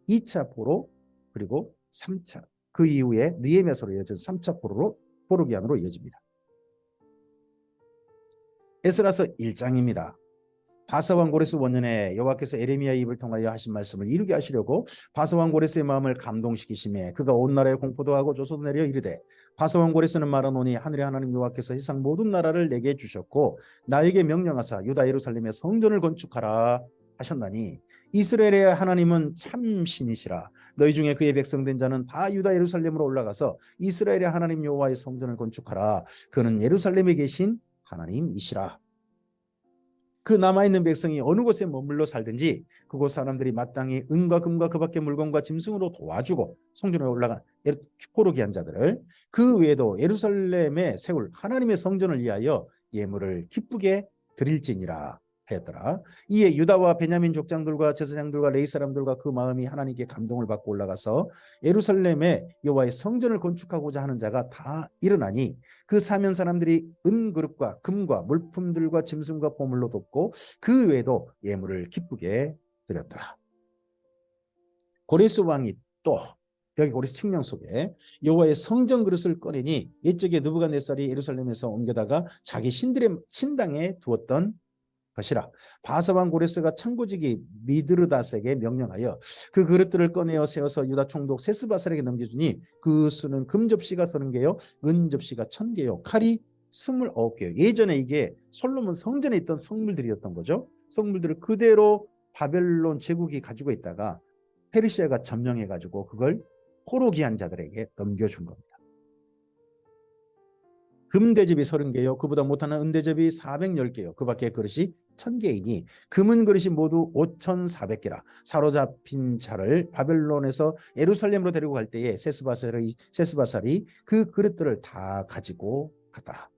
S1: 2차 포로, 그리고 3차, 그 이후에 느헤미야서로 이어진 3차 포로 기한으로 이어집니다. 에스라서 1장입니다. 바사왕 고레스 원년에 여호와께서 에레미야의 입을 통하여 하신 말씀을 이루게 하시려고 바사왕 고레스의 마음을 감동시키심에 그가 온 나라에 공포도 하고 조소도 내려 이르되, 바사왕 고레스는 말하노니 하늘의 하나님 여호와께서 세상 모든 나라를 내게 주셨고 나에게 명령하사 유다 예루살렘에 성전을 건축하라 하셨나니 이스라엘의 하나님은 참 신이시라. 너희 중에 그의 백성된 자는 다 유다 예루살렘으로 올라가서 이스라엘의 하나님 여호와의 성전을 건축하라. 그는 예루살렘에 계신 하나님이시라. 그 남아있는 백성이 어느 곳에 머물러 살든지 그곳 사람들이 마땅히 은과 금과 그 밖의 물건과 짐승으로 도와주고 성전에 올라간 포로 귀한 자들을, 그 외에도 예루살렘에 세울 하나님의 성전을 위하여 예물을 기쁘게 드릴지니라 하였더라. 이에 유다와 베냐민 족장들과 제사장들과 레위 사람들과 그 마음이 하나님께 감동을 받고 올라가서 예루살렘에 여호와의 성전을 건축하고자 하는 자가 다 일어나니 그 사면 사람들이 은그릇과 금과 물품들과 짐승과 보물로 돕고 그 외에도 예물을 기쁘게 드렸더라. 고레스 왕이 또 여기 고레스 칙령 속에 여호와의 성전 그릇을 꺼내니 옛적에 느부갓네살이 예루살렘에서 옮겨다가 자기 신들의 신당에 두었던 것이라. 바사왕 고레스가 창고지기 미드르닷에게 명령하여 그 그릇들을 꺼내어 세워서 유다 총독 세스바살에게 넘겨주니 그 수는 금 접시가 30개요 은 접시가 1000개요 칼이 29개요. 예전에 이게 솔로몬 성전에 있던 성물들이었던 거죠. 성물들을 그대로 바벨론 제국이 가지고 있다가 페르시아가 점령해 가지고 그걸 포로 귀한 자들에게 넘겨준 겁니다. 금대접이 30개요. 그보다 못하는 은대접이 410개요. 그 밖에 그릇이 1000개이니 금은 그릇이 모두 5400개라. 사로잡힌 자를 바벨론에서 예루살렘으로 데리고 갈 때에 세스바살이 그 그릇들을 다 가지고 갔더라.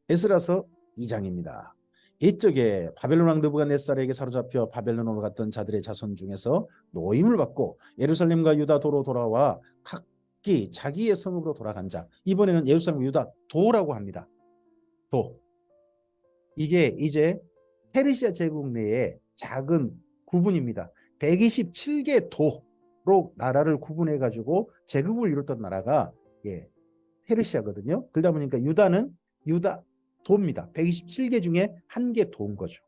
S1: 에스라서 2장입니다. 이쪽에 바벨론 왕 느부갓네살에게 사로잡혀 바벨론으로 갔던 자들의 자손 중에서 노임을 받고 예루살렘과 유다 도로 돌아와 각기 자기의 성읍으로 돌아간 자. 이번에는 예루살렘과 유다 도라고 합니다. 도. 이게 이제 페르시아 제국 내의 작은 구분입니다. 127개 도로 나라를 구분해 가지고 제국을 이뤘던 나라가 페르시아거든요. 그러다 보니까 유다는 유다 도입니다. 127개 중에 한 개 도인 거죠.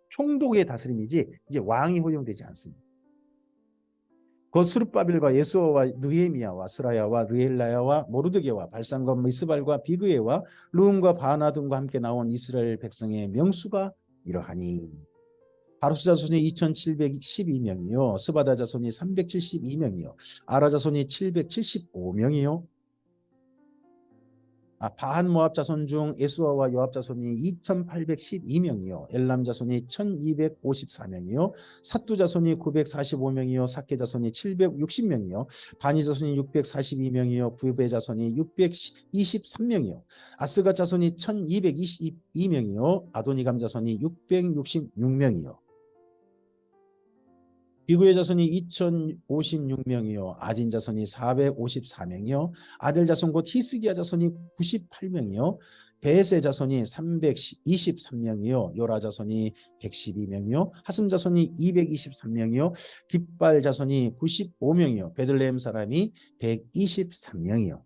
S1: 총독의 다스림이지 이제 왕이 허용되지 않습니다. 그 스룹바벨과 예수아와 느헤미야와 스라야와 르엘라야와 모르드게와 발산과 미스발과 비그에와 르움과 바나 등과 함께 나온 이스라엘 백성의 명수가 이러하니 바루스 자손이 2712명이요 스바다 자손이 372명이요 아라 자손이 775명이요 바한 모압 자손 중 예수아와 요압 자손이 2812명이요 엘람 자손이 1254명이요 삿두 자손이 945명이요 삭게 자손이 760명이요 바니 자손이 642명이요 부베 자손이 623명이요 아스가 자손이 1222명이요 아도니감 자손이 666명이요 비구의 자손이 2056명이요 아딘 자손이 454명이요 아델 자손 곧 히스기야 자손이 98명이요 베세 자손이 323명이요 요라 자손이 112명이요 하슴 자손이 223명이요 깃발 자손이 95명이요 베들레헴 사람이 123명이요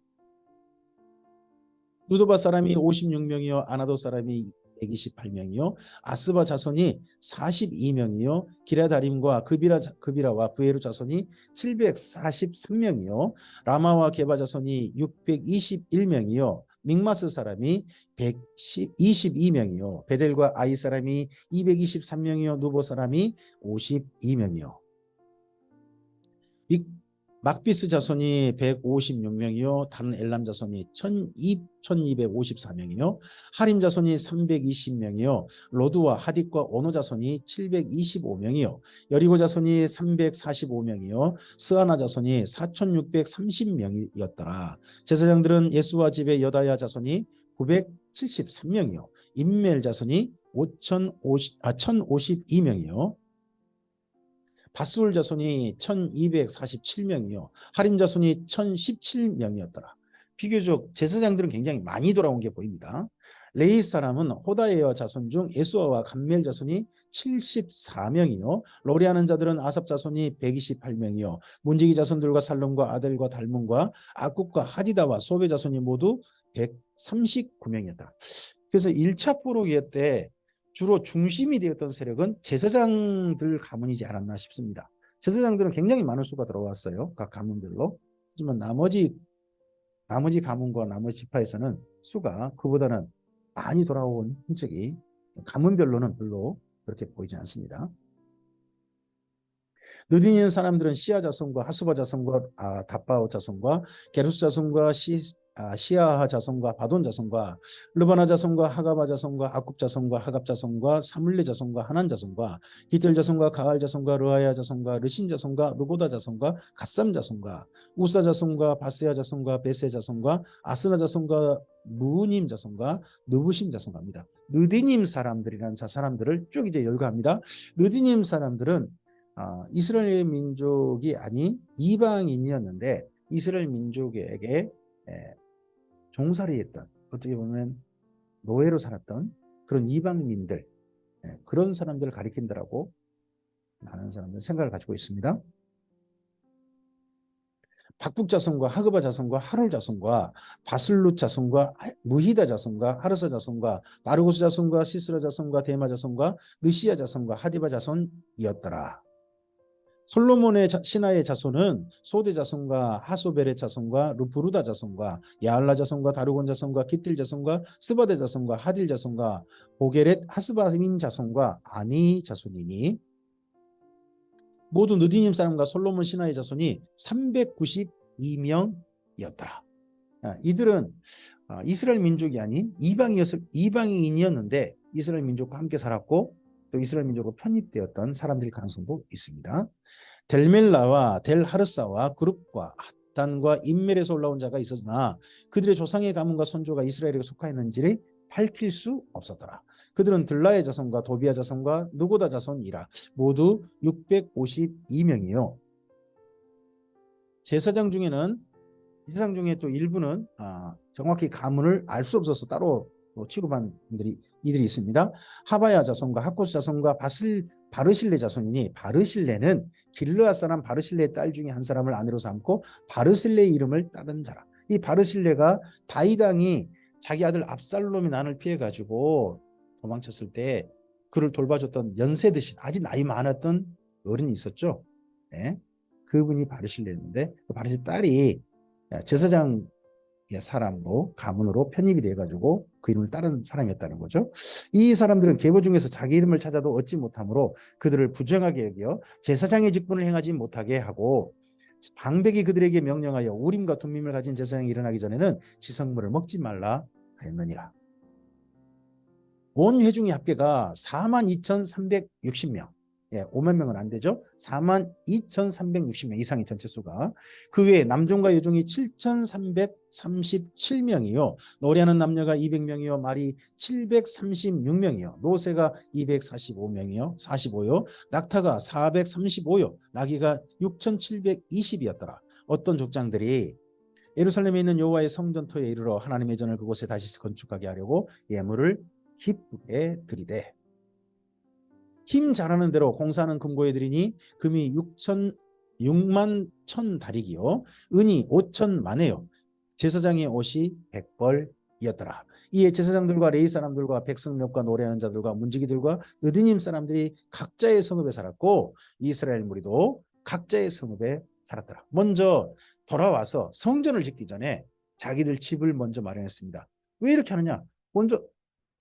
S1: 누도바 사람이 56명이요 아나도 사람이 128명이요 아스바 자손이 42명이요 기라다림과 그비라와 부에루 자손이 743명이요 라마와 게바 자손이 621명이요 믹마스 사람이 122명이요 베델과 아이 사람이 223명이요 누보 사람이 52명이요 막비스 자손이 156명이요 단 엘람 자손이 1254명이요 하림 자손이 320명이요 로드와 하딕과 오노 자손이 725명이요 여리고 자손이 345명이요 스아나 자손이 4630명이었더라. 제사장들은 예수와 집의 여다야 자손이 973명이요 임멜 자손이 1052명이요 바술 자손이 1247명이요. 하림 자손이 1017명이었더라. 비교적 제사장들은 굉장히 많이 돌아온 게 보입니다. 레이 사람은 호다예와 자손 중 예수아와 감멜 자손이 74명이요. 로리하는 자들은 아삽 자손이 128명이요. 문지기 자손들과 살롬과 아델과 달문과 아굽과 하디다와 소베 자손이 모두 139명이었다. 그래서 1차 포로기회 때 주로 중심이 되었던 세력은 제사장들 가문이지 않았나 싶습니다. 제사장들은 굉장히 많은 수가 들어왔어요. 각 가문별로. 하지만 나머지 가문과 나머지 지파에서는 수가 그보다는 많이 돌아온 흔적이 가문별로는 별로 그렇게 보이지 않습니다. 느디닌 사람들은 시아 자손과 하수바 자손과 다바오 자손과 게루스 자손과 시아하 자손과 바돈 자손과 르바나 자손과 하가바 자손과 아굽 자손과 하갑 자손과 사물레 자손과 하난 자손과 기틀 자손과 가알 자손과 르아야 자손과 르신 자손과 르고다 자손과 갓삼 자손과 우사 자손과 바세야 자손과 베세 자손과 아스나 자손과 무님 자손과 느부심 자손과입니다. 느디님 사람들이라는 사람들을 쭉 이제 열거합니다. 느디님 사람들은 이스라엘 민족이 아닌 이방인이었는데 이스라엘 민족에게 종살이 했던 어떻게 보면 노예로 살았던 그런 이방민들 그런 사람들을 가리킨다라고 많은 사람들 생각을 가지고 있습니다. 박북 자손과 하그바 자손과 하롤 자손과 바슬룻 자손과 무히다 자손과 하르사 자손과 바르고스 자손과 시스라 자손과 데마 자손과 느시야 자손과 하디바 자손이었더라. 솔로몬의 신하의 자손은 소대 자손과 하소벨의 자손과 루프루다 자손과 야알라 자손과 다르곤 자손과 기틀 자손과 스바데 자손과 하딜 자손과 보게렛 하스바임 자손과 아니 자손이니 모두 느디님 사람과 솔로몬 신하의 자손이 392명이었더라. 이들은 이스라엘 민족이 아닌 이방인이었는데 이스라엘 민족과 함께 살았고 또 이스라엘 민족으로 편입되었던 사람들일 가능성도 있습니다. 델멜라와 델하르사와 그룹과 핫단과 인멜에서 올라온 자가 있었으나 그들의 조상의 가문과 선조가 이스라엘에 속하였는지를 밝힐 수 없었더라. 그들은 들라의 자손과 도비아 자손과 누고다 자손이라 모두 652명이요. 제사장 중에는 제사장 중에 또 일부는 정확히 가문을 알 수 없어서 따로 취급한 분들이 이들이 있습니다. 하바야 자손과 하코스 자손과 바르실레 자손이니 바르실레는 길르앗 사람 바르실레의 딸 중에 한 사람을 아내로 삼고 바르실레의 이름을 따른 자라. 이 바르실레가 다윗 왕이 자기 아들 압살롬이 난을 피해 가지고 도망쳤을 때 그를 돌봐줬던 연세 드신 아직 나이 많았던 어른이 있었죠. 네. 그분이 바르실레였는데 그 바르실레 딸이 제사장 사람으로 가문으로 편입이 돼가지고 그 이름을 따른 사람이었다는 거죠. 이 사람들은 계보 중에서 자기 이름을 찾아도 얻지 못하므로 그들을 부정하게 여겨 제사장의 직분을 행하지 못하게 하고 방백이 그들에게 명령하여 우림과 둠밈을 가진 제사장이 일어나기 전에는 지성물을 먹지 말라 하였느니라. 온 회중의 합계가 42,360명. 5만 명은 안 되죠. 42,360명 이상의 전체 수가. 그 외에 남종과 여종이 7,337명이요. 노래하는 남녀가 200명이요. 말이 736명이요. 노새가 245명이요. 45요. 낙타가 435요. 나귀가 6,720이었더라. 어떤 족장들이 예루살렘에 있는 여호와의 성전터에 이르러 하나님의 전을 그곳에 다시 건축하게 하려고 예물을 기쁘게 드리되 힘 잘하는 대로 공사하는 금고에 드리니 금이 6만 1,000 다리기요 은이 5,000만에요. 제사장의 옷이 100벌이었더라. 이에 제사장들과 레위 사람들과 백성몇과 노래하는 자들과 문지기들과 느드님 사람들이 각자의 성읍에 살았고 이스라엘 무리도 각자의 성읍에 살았더라. 먼저 돌아와서 성전을 짓기 전에 자기들 집을 먼저 마련했습니다. 왜 이렇게 하느냐? 먼저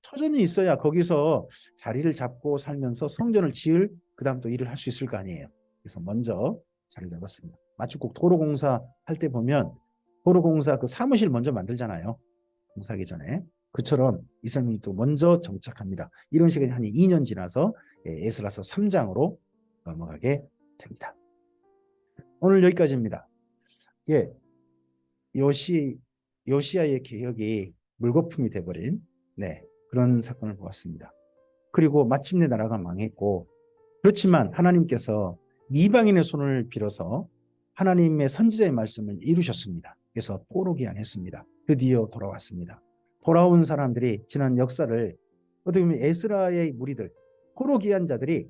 S1: 터전이 있어야 거기서 자리를 잡고 살면서 성전을 지을 그다음 또 일을 할 수 있을 거 아니에요. 그래서 먼저 자리를 잡았습니다. 마치 꼭 도로공사 할 때 보면 도로공사 그 사무실 먼저 만들잖아요. 공사하기 전에. 그처럼 이스라엘이 또 먼저 정착합니다. 이런 시간이 한 2년 지나서 에스라서 3장으로 넘어가게 됩니다. 오늘 여기까지입니다. 요시야의 개혁이 물거품이 돼버린 그런 사건을 보았습니다. 그리고 마침내 나라가 망했고 그렇지만 하나님께서 이방인의 손을 빌어서 하나님의 선지자의 말씀을 이루셨습니다. 그래서 포로기한했습니다. 드디어 돌아왔습니다. 돌아온 사람들이 지난 역사를 어떻게 보면 에스라의 무리들 포로기한 자들이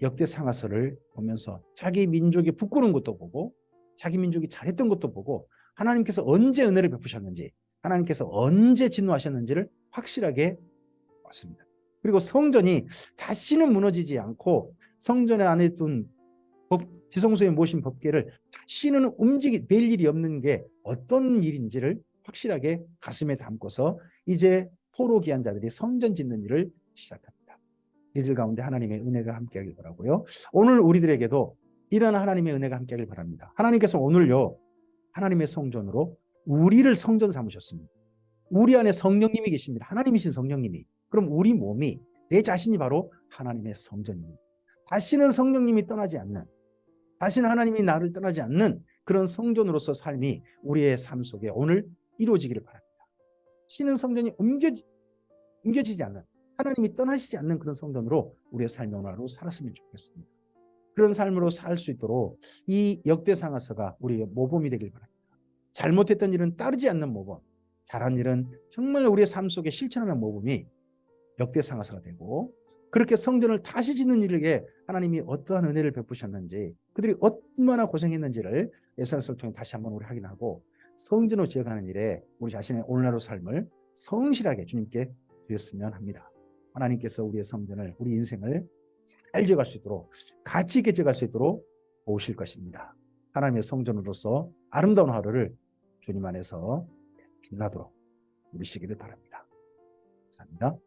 S1: 역대 상하서를 보면서 자기 민족이 부끄러운 것도 보고 자기 민족이 잘했던 것도 보고 하나님께서 언제 은혜를 베푸셨는지 하나님께서 언제 진노하셨는지를 확실하게 봤습니다. 그리고 성전이 다시는 무너지지 않고 성전에 안에 둔 지성소에 모신 법궤를 다시는 뵐 일이 없는 게 어떤 일인지를 확실하게 가슴에 담고서 이제 포로기한 자들이 성전 짓는 일을 시작합니다. 이들 가운데 하나님의 은혜가 함께하길 바라고요. 오늘 우리들에게도 이런 하나님의 은혜가 함께하길 바랍니다. 하나님께서 오늘요 하나님의 성전으로 우리를 성전 삼으셨습니다. 우리 안에 성령님이 계십니다. 하나님이신 성령님이. 그럼 우리 몸이 내 자신이 바로 하나님의 성전입니다. 다시는 성령님이 떠나지 않는 다시는 하나님이 나를 떠나지 않는 그런 성전으로서 삶이 우리의 삶 속에 오늘 이루어지기를 바랍니다. 다시는 성전이 옮겨지지 않는 하나님이 떠나시지 않는 그런 성전으로 우리의 삶의 오늘 하루 살았으면 좋겠습니다. 그런 삶으로 살 수 있도록 이 역대상하서가 우리의 모범이 되길 바랍니다. 잘못했던 일은 따르지 않는 모범, 잘한 일은 정말 우리의 삶 속에 실천하는 모범이 역대상하서가 되고 그렇게 성전을 다시 짓는 일에게 하나님이 어떠한 은혜를 베푸셨는지 그들이 얼마나 고생했는지를 에스라서를 통해 다시 한번 우리 확인하고 성전으로 지어가는 일에 우리 자신의 오늘하루 삶을 성실하게 주님께 드렸으면 합니다. 하나님께서 우리의 성전을 우리 인생을 잘 지어갈 수 있도록 가치 있게 지어갈 수 있도록 도우실 것입니다. 하나님의 성전으로서 아름다운 하루를 주님 안에서 빛나도록 누리시기를 바랍니다. 감사합니다.